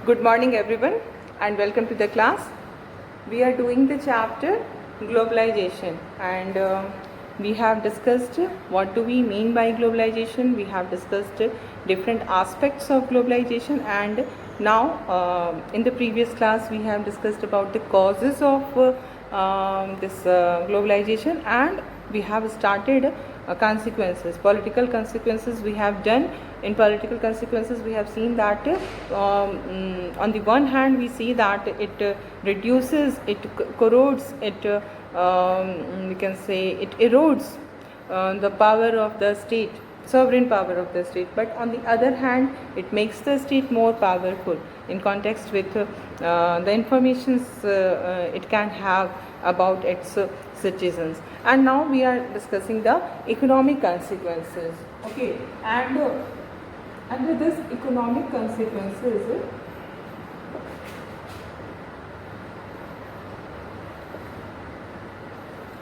Good morning everyone and welcome to the class. We are doing the chapter globalization and we have discussed what do we mean by globalization. We have discussed different aspects of globalization, and now in the previous class we have discussed about the causes of this globalization, and we have started consequences, political consequences. We have done in political consequences, we have seen that on the one hand we see that it reduces, it corrodes, it we can say it erodes the power of the state, sovereign power of the state, but on the other hand it makes the state more powerful in context with the informations it can have about its citizens. And now we are discussing the economic consequences. Okay, and under this economic consequences,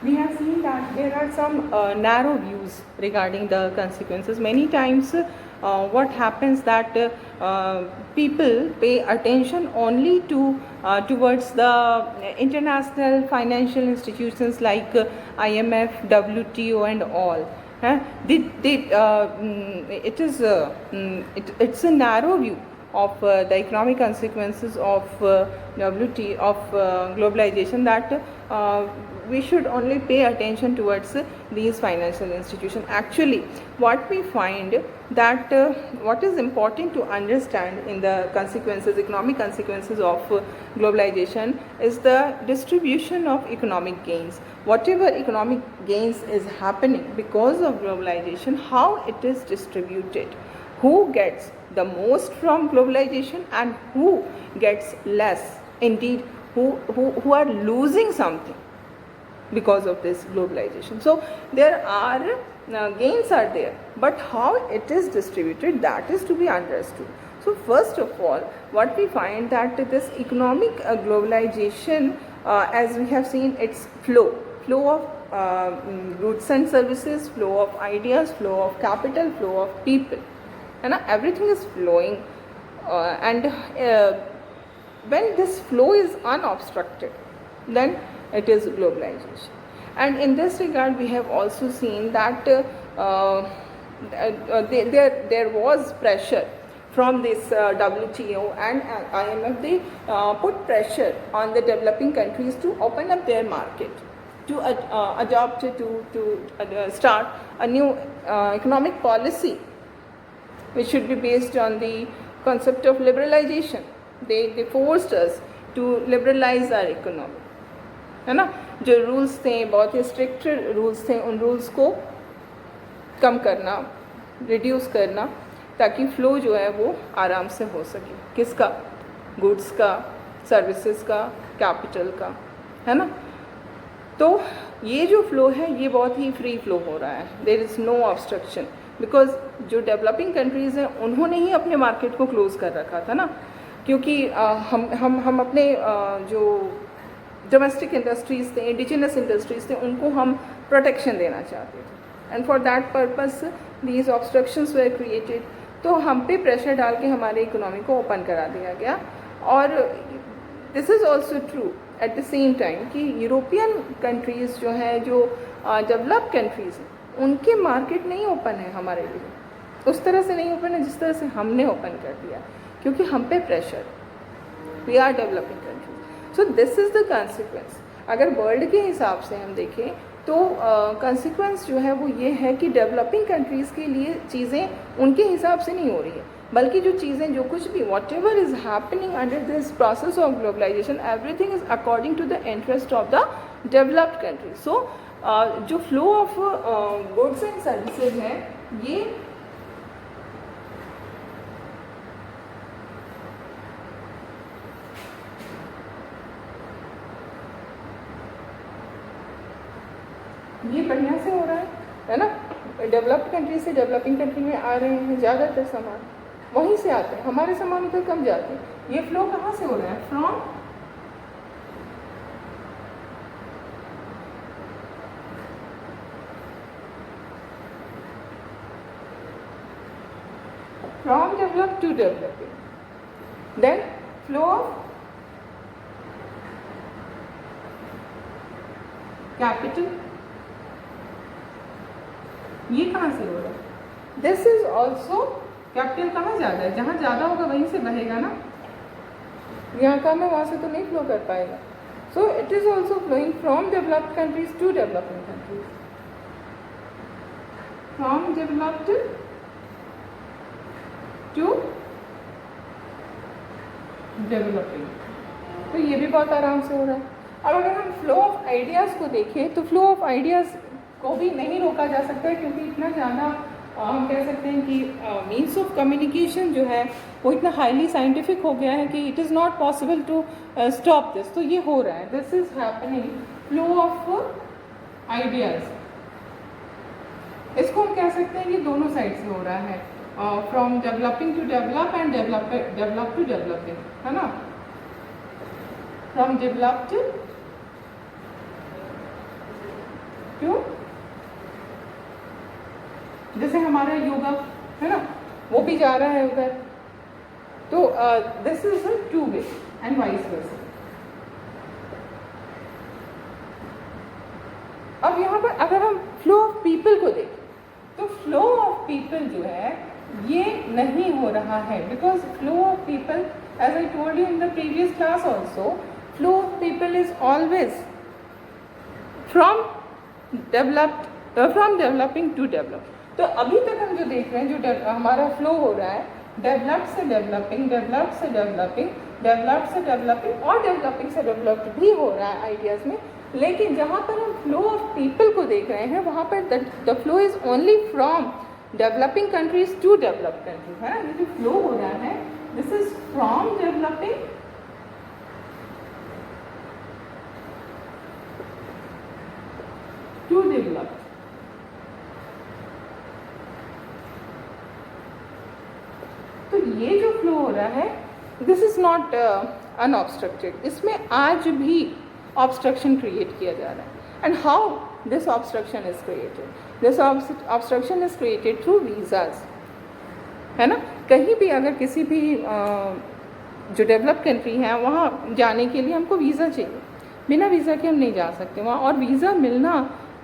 we have seen that there are some narrow views regarding the consequences. Many times what happens that people pay attention only to towards the international financial institutions like IMF, WTO and all. It's a narrow view of the economic consequences of globalization, that we should only pay attention towards these financial institutions. Actually, what we find that what is important to understand in the consequences, economic consequences of globalization, is the distribution of economic gains. Whatever economic gains is happening because of globalization, how it is distributed, who gets the most from globalization and who gets less, indeed who are losing something because of this globalization. So there are gains are there, but how it is distributed, that is to be understood. So first of all, what we find that this economic globalization, as we have seen, its flow of goods and services, flow of ideas, flow of capital, flow of people, and everything is flowing, and when this flow is unobstructed, then it is globalization. And in this regard, we have also seen that there was pressure from this WTO and IMF. They put pressure on the developing countries to open up their market, to adopt, to start a new economic policy which should be based on the concept of liberalization. They forced us to liberalize our economy, है ना. जो rules थे, बहुत ही strict rules थे, उन rules को कम करना, reduce करना, ताकि फ्लो जो है वो आराम से हो सके. किसका? गुड्स का, सर्विसेज का, कैपिटल का, है ना. तो ये जो फ्लो है ये बहुत ही फ्री फ्लो हो रहा है. There is no obstruction, because जो डेवलपिंग कंट्रीज़ हैं उन्होंने ही अपने मार्केट को क्लोज़ कर रखा था ना, क्योंकि हम अपने जो डोमेस्टिक इंडस्ट्रीज़ थे, इंडिजिनस इंडस्ट्रीज़ थे, उनको हम प्रोटेक्शन देना चाहते थे, and for that purpose these obstructions were created. तो हम पे प्रेशर डाल के हमारे इकोनॉमी को ओपन करा दिया गया. और this is also true at the same time कि यूरोपियन कंट्रीज़ जो हैं, जो डेवलप्ड कंट्रीज़ हैं, उनके मार्केट नहीं ओपन है हमारे लिए, उस तरह से नहीं ओपन है जिस तरह से हमने ओपन कर दिया, क्योंकि हम पे pressure. We are developing countries. So this is the consequence. अगर वर्ल्ड के हिसाब से हम देखें तो कंसिक्वेंस जो है वो ये है कि डेवलपिंग कंट्रीज़ के लिए चीज़ें उनके हिसाब से नहीं हो रही है, बल्कि जो चीज़ें, जो कुछ भी, whatever is happening under this process of globalization, everything is according to the interest of the developed countries. So जो flow of goods and services है, ये बढ़िया से हो रहा है ना. डेवलप्ड कंट्री से डेवलपिंग कंट्री में आ रहे हैं ज़्यादातर सामान, वहीं से आते हैं, हमारे सामान उधर कम जाते हैं. ये फ्लो कहाँ से हो रहा है? From developed to developing. Then flow of capital, ये कहाँ से हो रहा है? दिस इज ऑल्सो, कैपिटल कहाँ ज़्यादा है? जहाँ ज़्यादा होगा वहीं से बहेगा ना, यहाँ कम है वहाँ से तो नहीं फ्लो कर पाएगा. So it is also flowing from developed countries to developing countries, from developed to developing. तो ये भी बहुत आराम से हो रहा है. अब अगर हम फ्लो ऑफ आइडियाज़ को देखें तो फ्लो ऑफ आइडियाज़ को भी नहीं रोका जा सकता है, क्योंकि इतना ज़्यादा हम कह सकते हैं कि मीन्स ऑफ कम्युनिकेशन जो है वो इतना हाईली साइंटिफिक हो गया है कि it is not possible to stop this. तो ये हो रहा है, this is happening, flow of ideas. इसको हम कह सकते हैं कि दोनों साइड से हो रहा है, from developing to develop and develop to developing, है ना, फ्रॉम डेवलप्ड टू, जैसे हमारा योगा है ना वो भी जा रहा है उधर. तो this is a two way and vice versa. अब यहाँ पर अगर हम फ्लो ऑफ पीपल को देखें तो फ्लो ऑफ पीपल जो है ये नहीं हो रहा है, because flow of people, as I told you in the previous class also, flow of people is always from developing to develop. तो अभी तक हम जो देख रहे हैं, जो हमारा फ्लो हो रहा है, डेवलप्ड से डेवलपिंग, डेवलप्ड से डेवलपिंग, डेवलप्ड से डेवलपिंग और डेवलपिंग से डेवलप्ड भी हो रहा है आइडियाज़ में. लेकिन जहाँ पर हम फ्लो ऑफ पीपल को देख रहे हैं वहाँ पर the flow is only from developing countries to developed countries, है ना. ये जो फ्लो हो रहा है this is from developing to developed. तो ये जो फ्लो हो रहा है दिस इज नॉट अनऑब्स्ट्रक्टेड. इसमें आज भी ऑब्स्ट्रक्शन क्रिएट किया जा रहा है. And how this obstruction is created? This obstruction is created through visas, है ना. कहीं भी अगर किसी भी जो डेवलप कंट्री है वहाँ जाने के लिए हमको वीज़ा चाहिए. बिना वीज़ा के हम नहीं जा सकते वहाँ, और वीज़ा मिलना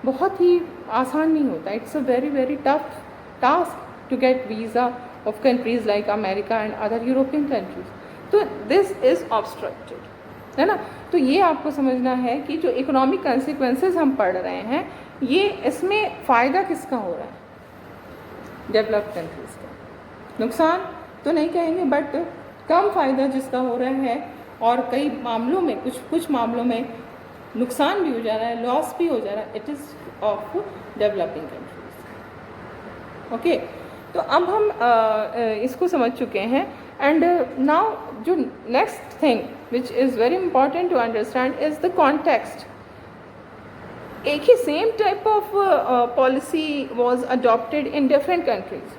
बहुत ही आसान नहीं होता. It's a very very tough task to get visa of countries like America and other European countries. तो this is obstructed, है ना. तो ये आपको समझना है कि जो इकोनॉमिक कंसिक्वेंसेस हम पढ़ रहे हैं ये इसमें फ़ायदा किसका हो रहा है? डेवलप्ड कंट्रीज़ का. नुकसान तो नहीं कहेंगे बट कम फ़ायदा जिसका हो रहा है, और कई मामलों में कुछ मामलों में नुकसान भी हो जा रहा है, लॉस भी हो जा रहा है. It is of developing countries. Okay, तो अब हम इसको समझ चुके हैं. एंड नाउ जो next thing which is very important to understand is the context. एक ही same type of policy was adopted in different countries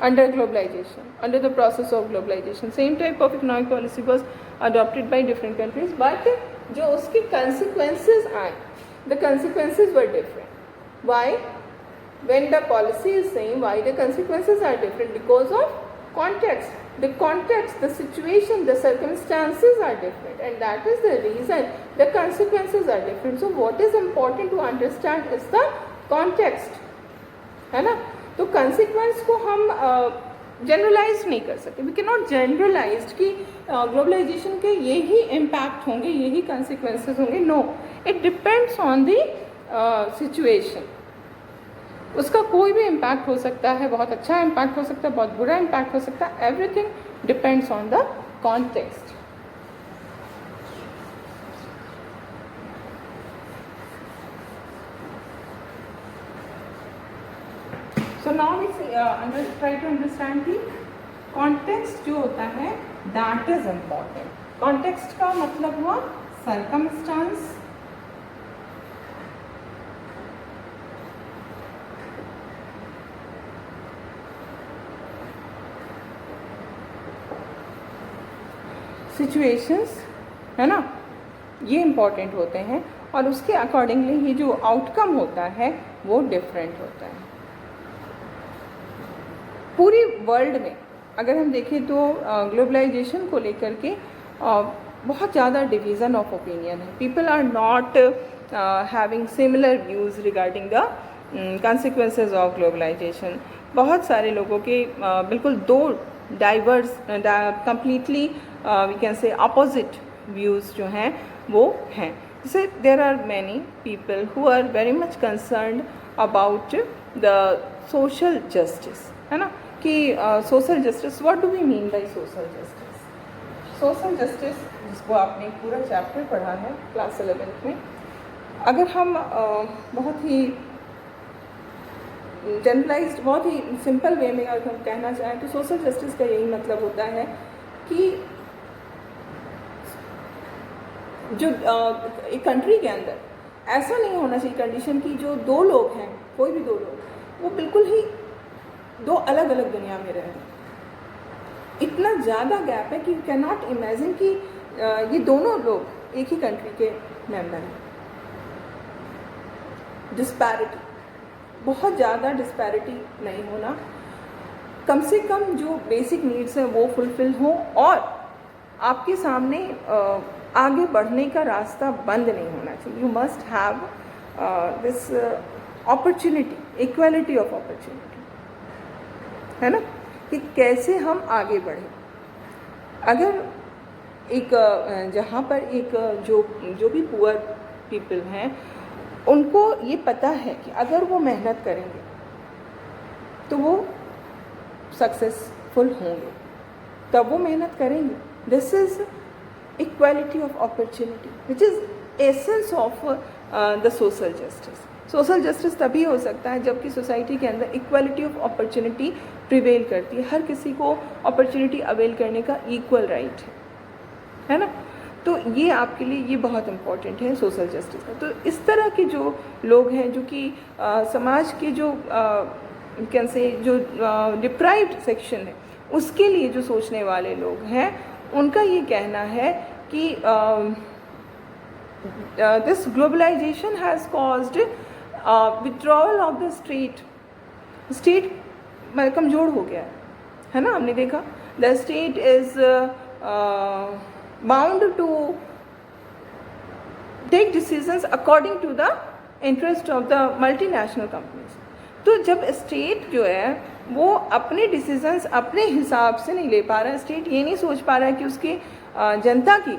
under globalization, under the process of globalization. Same type of economic policy was adopted by different countries, but जो उसके consequences आए, the consequences were different. Why? When the policy is same, why the consequences are different? Because of context. The context, the situation, the circumstances are different, and that is the reason the consequences are different. So what is important to understand is the context, है ना. तो consequence को हम generalise नहीं कर सकते. We can not generalise कि globalisation के यही इम्पैक्ट होंगे, यही कंसिक्वेंसेस होंगे. No, it depends on the situation. उसका कोई भी इम्पैक्ट हो सकता है, बहुत अच्छा इम्पैक्ट हो सकता है, बहुत बुरा इम्पैक्ट हो सकता है. Everything depends on the context. So now we try to understand the context जो होता है that is important. Context का मतलब हुआ circumstance, situations, है ना, ये important होते हैं और उसके accordingly ये जो outcome होता है वो different होता है. पूरी वर्ल्ड में अगर हम देखें तो ग्लोबलाइजेशन को लेकर के बहुत ज़्यादा डिवीज़न ऑफ ओपिनियन है. People are not having similar views regarding the consequences of globalisation. बहुत सारे लोगों के बिल्कुल दो diverse completely we can say opposite views जो हैं वो हैं. जैसे there are many people who are very much concerned about the social justice, है ना, कि social justice, what do we mean by social justice. Social justice जिसको आपने पूरा चैप्टर पढ़ा है क्लास 11th में, अगर हम बहुत ही जनरलाइज्ड, बहुत ही सिंपल वे में अगर हम कहना चाहें तो सोशल जस्टिस का यही मतलब होता है कि जो एक कंट्री के अंदर ऐसा नहीं होना चाहिए कंडीशन कि जो दो लोग हैं, कोई भी दो लोग, वो बिल्कुल ही दो अलग अलग दुनिया में रह रहे हैं. इतना ज़्यादा गैप है कि यू कैन नॉट इमेजिन कि ये दोनों लोग एक ही कंट्री के मेंबर हैं. डिस्पैरिटी, बहुत ज़्यादा डिस्पैरिटी नहीं होना, कम से कम जो बेसिक नीड्स हैं वो फुलफिल हों और आपके सामने आगे बढ़ने का रास्ता बंद नहीं होना चाहिए. You must have this opportunity, equality of opportunity, है ना, कि कैसे हम आगे बढ़ें. अगर एक जहाँ पर एक जो भी पुअर पीपल हैं उनको ये पता है कि अगर वो मेहनत करेंगे तो वो सक्सेसफुल होंगे, तब वो मेहनत करेंगे. This is equality of opportunity which is essence of the social justice. Social justice तभी हो सकता है जबकि सोसाइटी के अंदर इक्वालिटी ऑफ अपॉर्चुनिटी प्रिवेल करती है. हर किसी को अपॉर्चुनिटी अवेल करने का इक्वल राइट है ना. तो ये आपके लिए ये बहुत इम्पॉर्टेंट है सोशल जस्टिस का. तो इस तरह के जो लोग हैं जो कि समाज के जो कैन से जो डिप्राइव्ड सेक्शन है उसके लिए जो सोचने वाले लोग हैं, उनका ये कहना है कि this globalisation has caused withdrawal of the state कमज़ोर हो गया है ना. हमने देखा the state is bound to take decisions according to the interest of the multinational companies. तो जब स्टेट जो है वो अपने डिसीजंस अपने हिसाब से नहीं ले पा रहा है, स्टेट ये नहीं सोच पा रहा है कि उसकी जनता की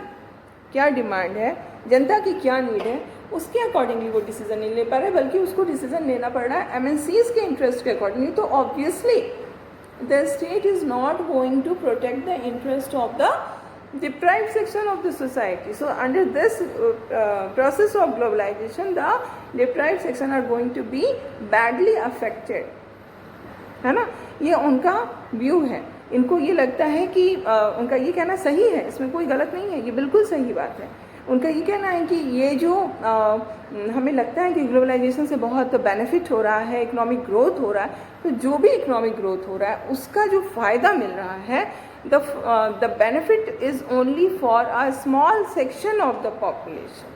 क्या डिमांड है, जनता की क्या नीड है, उसके अकॉर्डिंगली वो डिसीजन नहीं ले पा रहा है, बल्कि उसको डिसीजन लेना पड़ रहा है MNCs के इंटरेस्ट के अकॉर्डिंगली. तो obviously the state is not going to protect the interest of the deprived section of the society. So under this process of globalization, the deprived section are going to be badly affected, है ना. ये उनका view है. इनको ये लगता है कि उनका ये कहना सही है, इसमें कोई गलत नहीं है, ये बिल्कुल सही बात है. उनका ये कहना है कि ये जो हमें लगता है कि ग्लोबलाइजेशन से बहुत बेनिफिट हो रहा है, इकोनॉमिक ग्रोथ हो रहा है, तो जो भी इकोनॉमिक ग्रोथ हो रहा है उसका जो फ़ायदा मिल रहा है, the benefit is only for a small section of the population,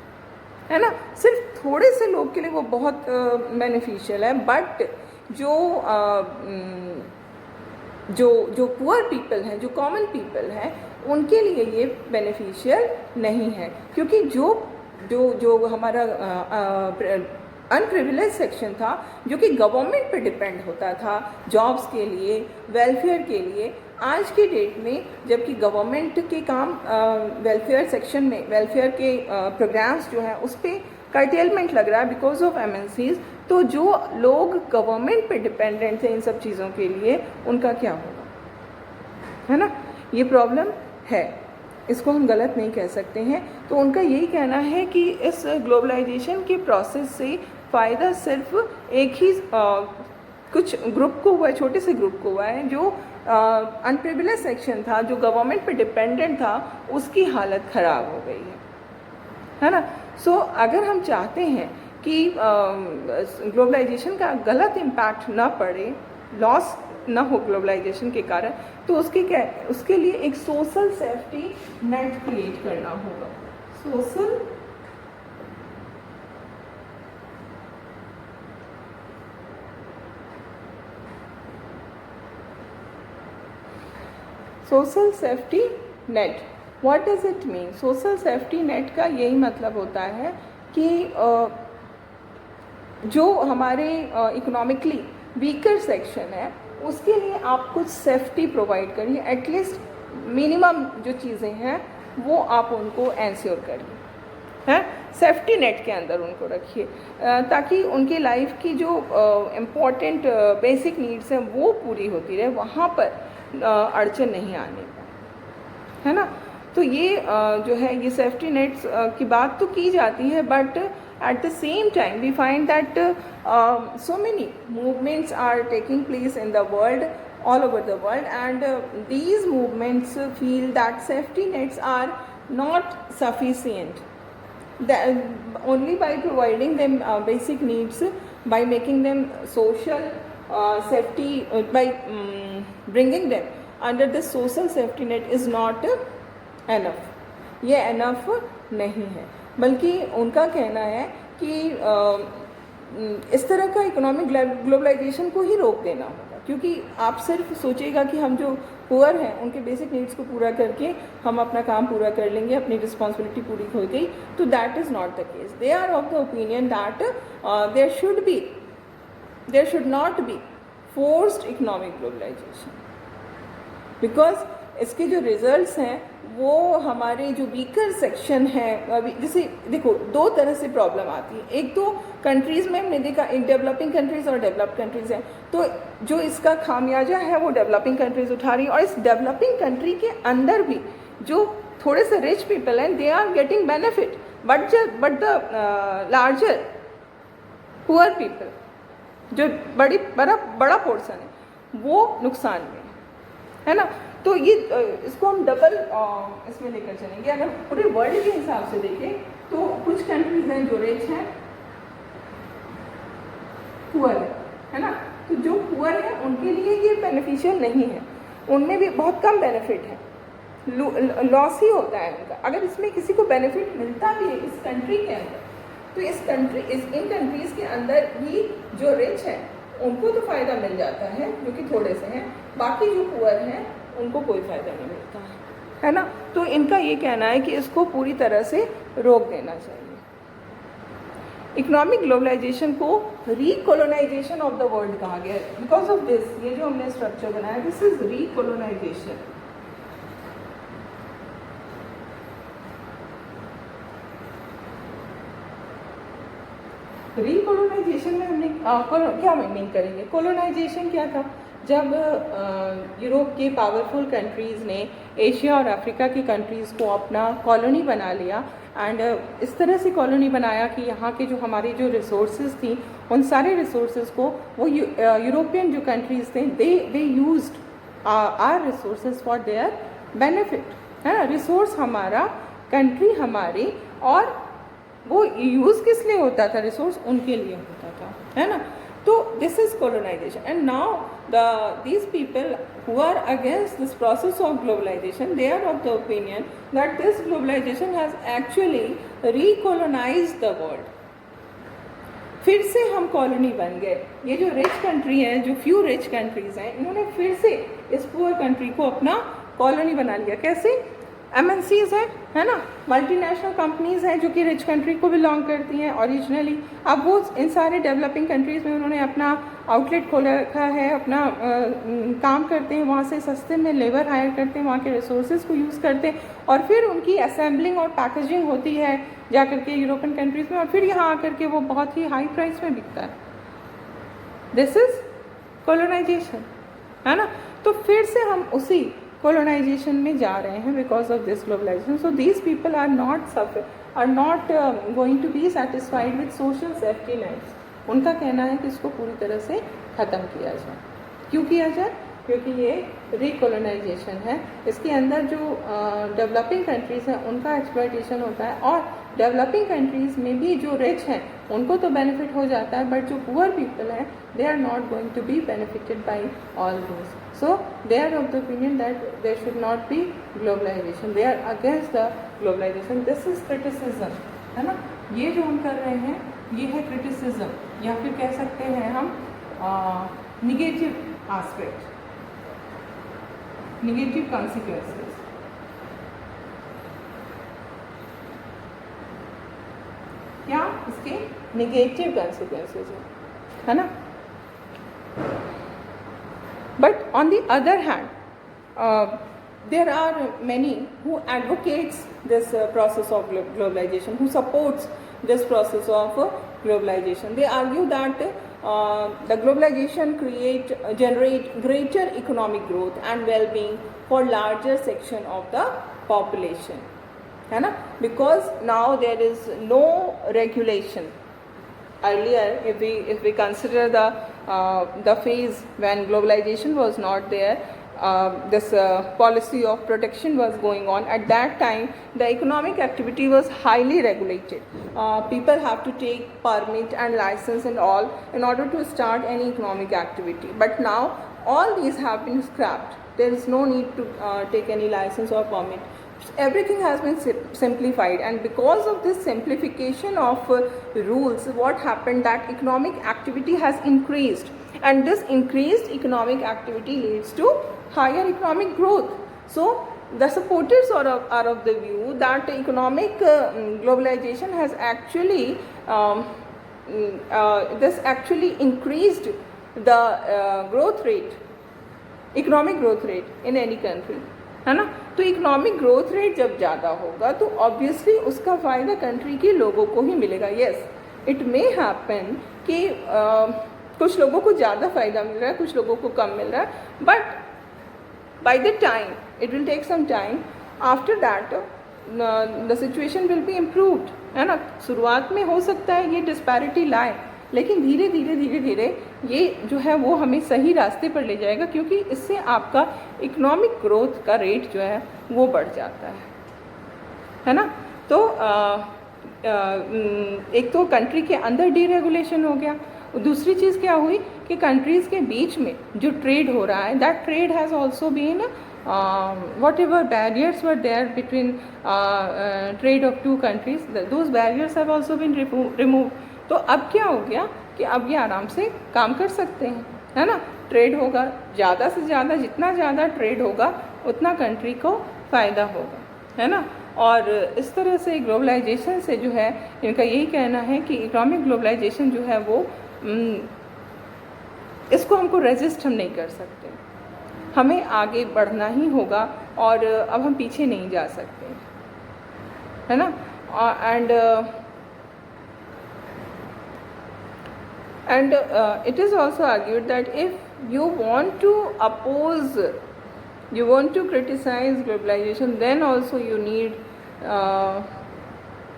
है ना. सिर्फ थोड़े से लोग के लिए वो बहुत बेनिफिशियल है, बट जो पुअर पीपल हैं, जो कॉमन पीपल हैं, उनके लिए ये बेनिफिशियल नहीं है. क्योंकि जो हमारा अनप्रिविलेज सेक्शन था, जो कि गवर्नमेंट पे डिपेंड होता था जॉब्स के लिए, वेलफेयर के लिए, आज की डेट में जबकि गवर्नमेंट के काम वेलफेयर सेक्शन में, वेलफेयर के प्रोग्राम्स जो हैं उस पर कर्टेलमेंट लग रहा है बिकॉज ऑफ MNCs. तो जो लोग गवर्नमेंट पे डिपेंडेंट थे इन सब चीज़ों के लिए, उनका क्या होगा, है ना. ये प्रॉब्लम है, इसको हम गलत नहीं कह सकते हैं. तो उनका यही कहना है कि इस ग्लोबलाइजेशन के प्रोसेस से फ़ायदा सिर्फ एक ही कुछ ग्रुप को हुआ है, छोटे से ग्रुप को हुआ है. जो अनप्रिविलेज सेक्शन था, जो गवर्नमेंट पे डिपेंडेंट था, उसकी हालत ख़राब हो गई है ना. सो अगर हम चाहते हैं कि ग्लोबलाइजेशन का गलत इम्पैक्ट ना पड़े, लॉस ना हो ग्लोबलाइजेशन के कारण, तो उसके लिए एक सोशल सेफ्टी नेट क्रिएट करना होगा. Social safety net what does it mean? Social safety net का यही मतलब होता है कि जो हमारे इकोनॉमिकली वीकर सेक्शन है उसके लिए आप कुछ सेफ्टी प्रोवाइड करिए, एटलीस्ट मिनिमम जो चीज़ें हैं वो आप उनको एंश्योर करिए, हैं, सेफ्टी नेट के अंदर उनको रखिए, ताकि उनकी लाइफ की जो इम्पोर्टेंट बेसिक नीड्स हैं वो पूरी होती रहे, वहाँ पर अड़चन नहीं आने पाए, है ना। तो ये जो है ये सेफ्टी नेट्स की बात तो की जाती है, but at the same time we find that so many movements are taking place in the world, all over the world, and these movements feel that safety nets are not sufficient, that only by providing them basic needs, by making them social safety, by bringing them under the social safety net is not enough. ये enough नहीं है, बल्कि उनका कहना है कि इस तरह का इकोनॉमिक ग्लोबलाइजेशन को ही रोक देना होगा, क्योंकि आप सिर्फ सोचिएगा कि हम जो पुअर हैं उनके बेसिक नीड्स को पूरा करके हम अपना काम पूरा कर लेंगे, अपनी रिस्पॉन्सिबिलिटी पूरी हो गई, तो that is not the case. They are of the opinion that there should not be forced economic globalisation, because इसके जो रिजल्ट्स हैं वो हमारे जो वीकर सेक्शन है, अभी जैसे देखो दो तरह से प्रॉब्लम आती है. एक तो कंट्रीज़ में हमने देखा, एक डेवलपिंग कंट्रीज़ और डेवलप्ड कंट्रीज़ हैं, तो जो इसका खामियाजा है वो डेवलपिंग कंट्रीज़ उठा रही हैं, और इस डेवलपिंग कंट्री के अंदर भी जो थोड़े से रिच पीपल हैं they are getting benefit, but the larger poor people, जो बड़ा पोर्सन है वो नुकसान में है ना. तो ये इसको हम डबल इसमें लेकर चलेंगे. अगर पूरे वर्ल्ड के हिसाब से देखें तो कुछ कंट्रीज हैं जो रिच हैं, पुअर है ना. तो जो पुअर है उनके लिए ये बेनिफिशियल नहीं है, उनमें भी बहुत कम बेनिफिट है, लॉस ही होता है उनका. अगर इसमें किसी को बेनिफिट मिलता भी है इस कंट्री के अंदर, तो इन कंट्रीज़ के अंदर भी जो रिच है उनको तो फ़ायदा मिल जाता है जो कि थोड़े से हैं, बाकी जो पुअर हैं उनको कोई फ़ायदा नहीं मिलता है ना. तो इनका ये कहना है कि इसको पूरी तरह से रोक देना चाहिए. इकोनॉमिक ग्लोबलाइजेशन को रीकोलोनाइजेशन ऑफ द वर्ल्ड कहा गया है, बिकॉज ऑफ दिस. ये जो हमने स्ट्रक्चर बनाया, दिस इज रीकोलोनाइजेशन. रीकोलोनाइजेशन में हमने क्या मीनिंग करेंगे. कोलोनाइजेशन क्या था? जब यूरोप के पावरफुल कंट्रीज़ ने एशिया और अफ्रीका की कंट्रीज़ को अपना कॉलोनी बना लिया, एंड इस तरह से कॉलोनी बनाया कि यहाँ के जो हमारी जो रिसोर्सेज थी उन सारे रिसोर्सेज को वो यूरोपियन जो कंट्रीज़ थे they used are resources for their benefit, है ना. रिसोर्स हमारा, कंट्री हमारी, और वो यूज़ किस लिए होता था? रिसोर्स उनके लिए होता था, है ना. तो this is colonisation. And now these people who are against this process of globalization, they are of the opinion that this globalization has actually recolonized the world. फिर से हम कॉलोनी बन गए. ये जो रिच कंट्री है, जो फ्यू रिच कंट्रीज हैं, इन्होंने फिर से इस पुअर कंट्री को अपना कॉलोनी बना लिया. कैसे? MNCs है ना, मल्टीनेशनल कंपनीज़ हैं जो कि रिच कंट्री को बिलोंग करती हैं ओरिजिनली. अब वो इन सारे डेवलपिंग कंट्रीज़ में उन्होंने अपना आउटलेट खोला रखा है, अपना काम करते हैं, वहाँ से सस्ते में लेबर हायर करते हैं, वहाँ के रिसोर्सेज को यूज़ करते हैं, और फिर उनकी असेंबलिंग और पैकेजिंग होती है जा कर के यूरोपियन कंट्रीज़ में, और फिर यहाँ आकर के वो बहुत ही हाई प्राइस में बिकता है. दिस इज़ कोलोनाइजेशन, है ना. तो फिर से हम उसी कोलोनाइजेशन में जा रहे हैं because of this globalisation. So these people are not going to be satisfied with social safety nets. उनका कहना है कि इसको पूरी तरह से ख़त्म किया जाए. क्यों किया जाए? क्योंकि ये रिकोलोनाइजेशन है. इसके अंदर जो डेवलपिंग कंट्रीज़ हैं उनका एक्सप्लॉयटेशन होता है, और डेवलपिंग कंट्रीज़ में भी जो रिच हैं उनको तो बेनिफिट हो जाता है, बट जो पुअर पीपल हैं they are not going to be benefited by all this. So they are of the opinion that there should not be globalization. They are against the globalization. This is criticism, है ना. ये जो हम कर रहे हैं ये है criticism, या फिर कह सकते हैं हम negative aspect, negative consequences. क्या इसके नेगेटिव कंसिक्वेंसेज है ना. But on the other hand there are many who advocates this process of globalization, who supports this process of globalization. They argue that the globalization generate greater economic growth and well-being for larger section of the population, है ना, because now there is no regulation. Earlier, if we consider the phase when globalization was not there, this policy of protection was going on. At that time, the economic activity was highly regulated. People have to take permit and license and all in order to start any economic activity. But now all these have been scrapped. There is no need to take any license or permit. Everything has been simplified, and because of this simplification of rules, what happened, that economic activity has increased, and this increased economic activity leads to higher economic growth. So the supporters are of the view that economic globalization has actually this actually increased the growth rate, economic growth rate in any country, है ना. तो economic growth rate जब ज़्यादा होगा तो obviously उसका फ़ायदा country के लोगों को ही मिलेगा. येस, इट मे हैपन कि कुछ लोगों को ज़्यादा फ़ायदा मिल रहा है, कुछ लोगों को कम मिल रहा है, but by the time, it will take some time, after that the situation will be improved, है ना. शुरुआत में हो सकता है ये डिस्पैरिटी लाए, लेकिन धीरे धीरे धीरे धीरे ये जो है वो हमें सही रास्ते पर ले जाएगा, क्योंकि इससे आपका इकोनॉमिक ग्रोथ का रेट जो है वो बढ़ जाता है ना. तो एक तो कंट्री के अंदर डीरेगुलेशन हो गया, दूसरी चीज़ क्या हुई कि कंट्रीज़ के बीच में जो ट्रेड हो रहा है, that trade has also been whatever barriers were there between trade of two countries, those barriers have also been removed. तो अब क्या हो गया कि अब ये आराम से काम कर सकते हैं, है ना. ट्रेड होगा ज़्यादा से ज़्यादा, जितना ज़्यादा ट्रेड होगा उतना कंट्री को फ़ायदा होगा, है ना. और इस तरह से ग्लोबलाइजेशन से जो है इनका यही कहना है कि इकोनॉमिक ग्लोबलाइजेशन जो है वो इसको हमको रेजिस्ट हम नहीं कर सकते, हमें आगे बढ़ना ही होगा और अब हम पीछे नहीं जा सकते, है ना. And it is also argued that if you want to oppose, you want to criticize globalization, then also you need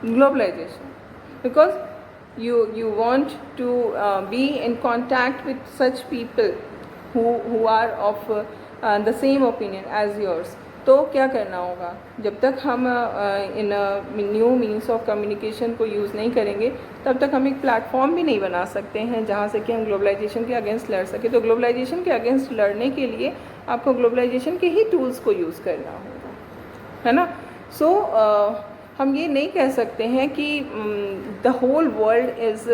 globalization, because you want to be in contact with such people who are of the same opinion as yours. तो क्या करना होगा, जब तक हम इन new means of communication को use नहीं करेंगे तब तक हम एक प्लेटफॉर्म भी नहीं बना सकते हैं जहाँ से कि हम ग्लोबलाइजेशन के अगेंस्ट लड़ सकें. तो ग्लोबलाइजेशन के अगेंस्ट लड़ने के लिए आपको ग्लोबलाइजेशन के ही टूल्स को यूज़ करना होगा, है ना. सो हम ये नहीं कह सकते हैं कि the whole world is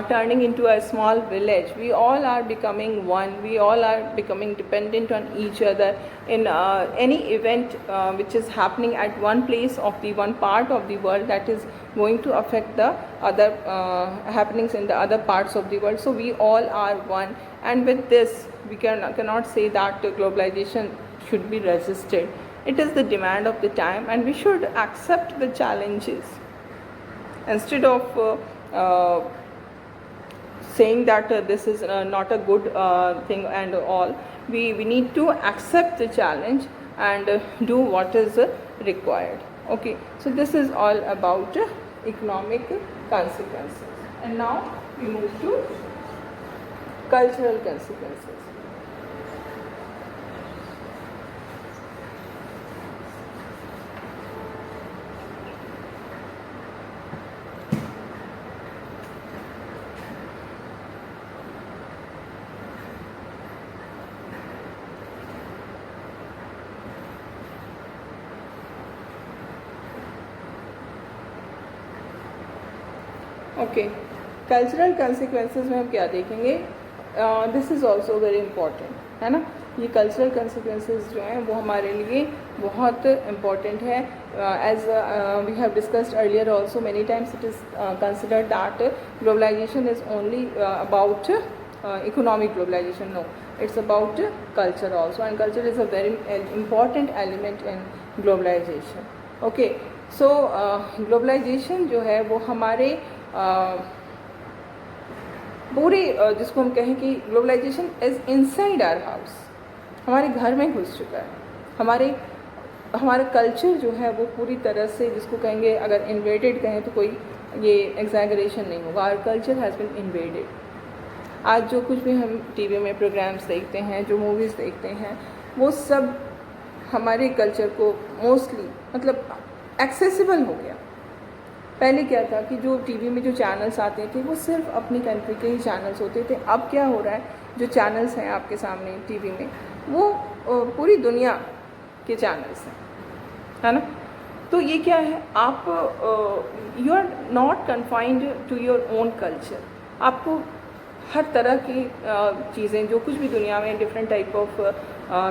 turning into a small village. We all are becoming one. We all are becoming dependent on each other in any event which is happening at one place of the one part of the world that is going to affect the other happenings in the other parts of the world. So we all are one, and with this we cannot say that globalization should be resisted. It is the demand of the time, and we should accept the challenges instead of saying that this is not a good thing and all. We need to accept the challenge and do what is required. Okay, so this is all about economic consequences, and now we move to cultural consequences. Okay, cultural consequences में हम क्या देखेंगे, this is also very important, है ना. ये cultural consequences जो हैं वो हमारे लिए बहुत इम्पॉर्टेंट है. As we have discussed earlier also many times, it is considered that globalisation is only about economic globalization. No, it's about culture also, and culture is a very important element in globalization. Okay, so globalization जो है वो हमारे पूरे जिसको हम कहें कि globalisation is inside our house, हमारे घर में घुस चुका है. हमारा कल्चर जो है वो पूरी तरह से, जिसको कहेंगे, अगर इन्वेडेड कहें तो कोई ये एग्जैगरेशन नहीं होगा. Our culture has been invaded. आज जो कुछ भी हम टीवी में प्रोग्राम्स देखते हैं, जो मूवीज़ देखते हैं, वो सब हमारे कल्चर को मोस्टली मतलब एक्सेसिबल हो गया. पहले क्या था कि जो टीवी में जो चैनल्स आते थे वो सिर्फ अपनी कंट्री के ही चैनल्स होते थे. अब क्या हो रहा है, जो चैनल्स हैं आपके सामने टीवी में वो पूरी दुनिया के चैनल्स हैं, है ना. तो ये क्या है, आप you are not confined to your own culture. आपको हर तरह की चीज़ें, जो कुछ भी दुनिया में डिफरेंट टाइप ऑफ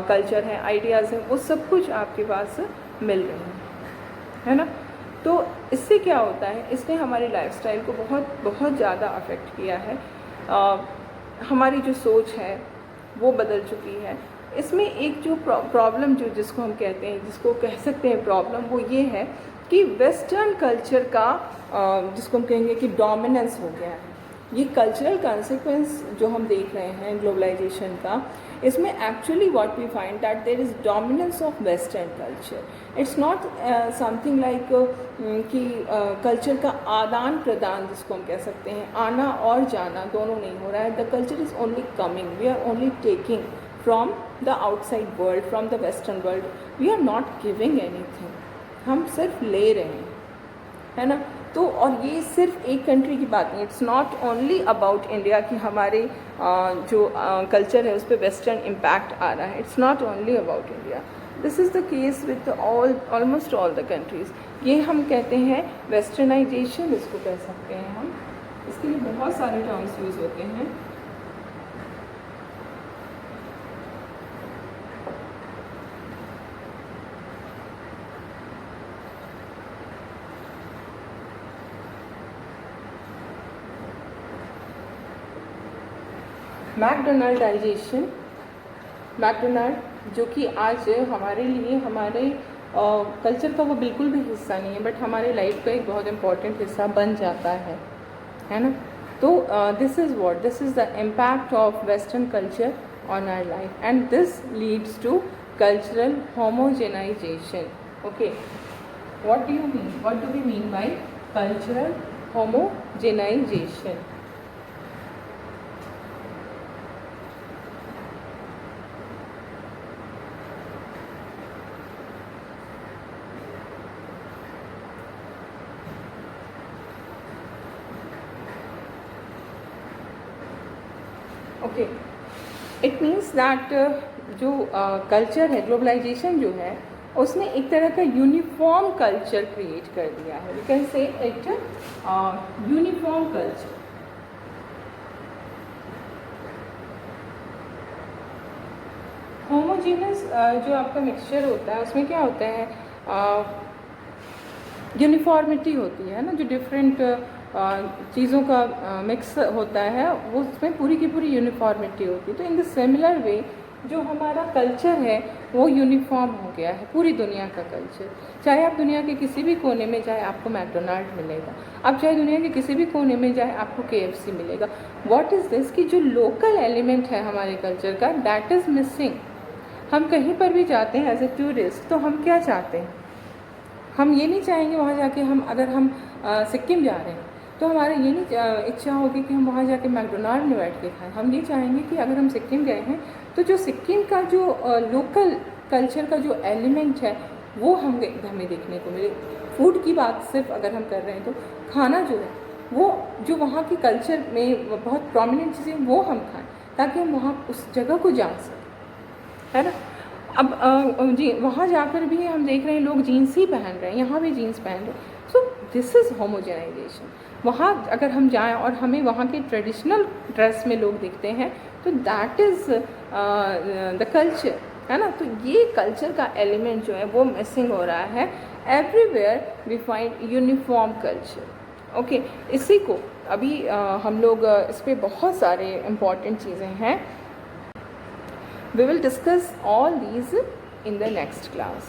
कल्चर हैं, आइडियाज़ हैं, वो सब कुछ आपके पास मिल रहे हैं, है ना. तो इससे क्या होता है, इसने हमारी लाइफस्टाइल को बहुत ज़्यादा अफेक्ट किया है. हमारी जो सोच है वो बदल चुकी है. इसमें एक जो प्रॉब्लम जिसको हम कहते हैं, जिसको कह सकते हैं प्रॉब्लम, वो ये है कि वेस्टर्न कल्चर का जिसको हम कहेंगे कि डोमिनेंस हो गया है. ये कल्चरल कंसिक्वेंस जो हम देख रहे हैं ग्लोबलाइजेशन का, इसमें actually what we find that there is dominance of western culture. It's not something like कि कल्चर का आदान प्रदान जिसको हम कह सकते हैं, आना और जाना दोनों नहीं हो रहा है. The culture is only coming, we are only taking from the outside world, from the western world. We are not giving anything, हम सिर्फ ले रहे हैं, है ना. तो और ये सिर्फ एक कंट्री की बात नहीं, it's not only about India कि हमारे जो कल्चर है उस पर वेस्टर्न इम्पैक्ट आ रहा है. It's not only about India. This is the case with almost all the countries. ये हम कहते हैं वेस्टर्नाइजेशन, इसको कह सकते हैं हम. इसके लिए बहुत सारे टर्म्स यूज़ होते हैं. मैकडोनाल्डाइजेशन, मैकडोनाल्ड जो कि आज हमारे लिए, हमारे कल्चर का वो बिल्कुल भी हिस्सा नहीं है, बट हमारे लाइफ का एक बहुत इम्पॉर्टेंट हिस्सा बन जाता है ना. तो this is the impact of western culture on our life, and this leads to cultural homogenization. Okay, what do we mean by cultural homogenization? Okay, it means that जो कल्चर है, ग्लोबलाइजेशन जो है, उसने एक तरह का यूनिफॉर्म कल्चर क्रिएट कर दिया है. We can say it uniform culture. Homogeneous जो आपका मिक्सचर होता है, उसमें क्या होता है, यूनिफॉर्मिटी होती है ना. जो डिफरेंट चीज़ों का मिक्स होता है, वो उसमें पूरी की पूरी यूनिफॉर्मिटी होती है. तो इन द सिमिलर वे जो हमारा कल्चर है वो यूनिफॉर्म हो गया है, पूरी दुनिया का कल्चर. चाहे आप दुनिया के किसी भी कोने में जाए आपको मैकडोनाल्ड मिलेगा, आप चाहे दुनिया के किसी भी कोने में जाए आपको KFC मिलेगा. व्हाट इज़ दिस कि जो लोकल एलिमेंट है हमारे कल्चर का, दैट इज़ मिसिंग. हम कहीं पर भी जाते हैं एज ए टूरिस्ट, तो हम क्या चाहते हैं, हम ये नहीं चाहेंगे वहाँ जाके, हम अगर हम सिक्किम जा रहे हैं तो हमारा ये नहीं इच्छा होगी कि हम वहाँ जाके मैकडोनाल्ड में बैठ के खाएं. हम ये चाहेंगे कि अगर हम सिक्किम गए हैं तो जो सिक्किम का जो लोकल कल्चर का जो एलिमेंट है वो हमें देखने को मिले. फूड की बात सिर्फ अगर हम कर रहे हैं तो खाना जो है वो जो वहाँ की कल्चर में बहुत प्रोमिनेंट चीज़ें वो हम खाएं, ताकि हम वहाँ उस जगह को जान सकें, है ना. अब जी वहाँ जाकर भी हम देख रहे हैं लोग जीन्स ही पहन रहे हैं, यहाँ भी जीन्स पहन रहे हैं. So this is homogenization. वहाँ अगर हम जाएं और हमें वहाँ के ट्रेडिशनल ड्रेस में लोग दिखते हैं तो दैट इज़ द कल्चर, है ना। तो ये कल्चर का एलिमेंट जो है वो मिसिंग हो रहा है। Everywhere we find uniform culture. Okay, इसी को अभी हम लोग इस पर बहुत सारे इम्पॉर्टेंट चीज़ें हैं। We will discuss all these in the next class.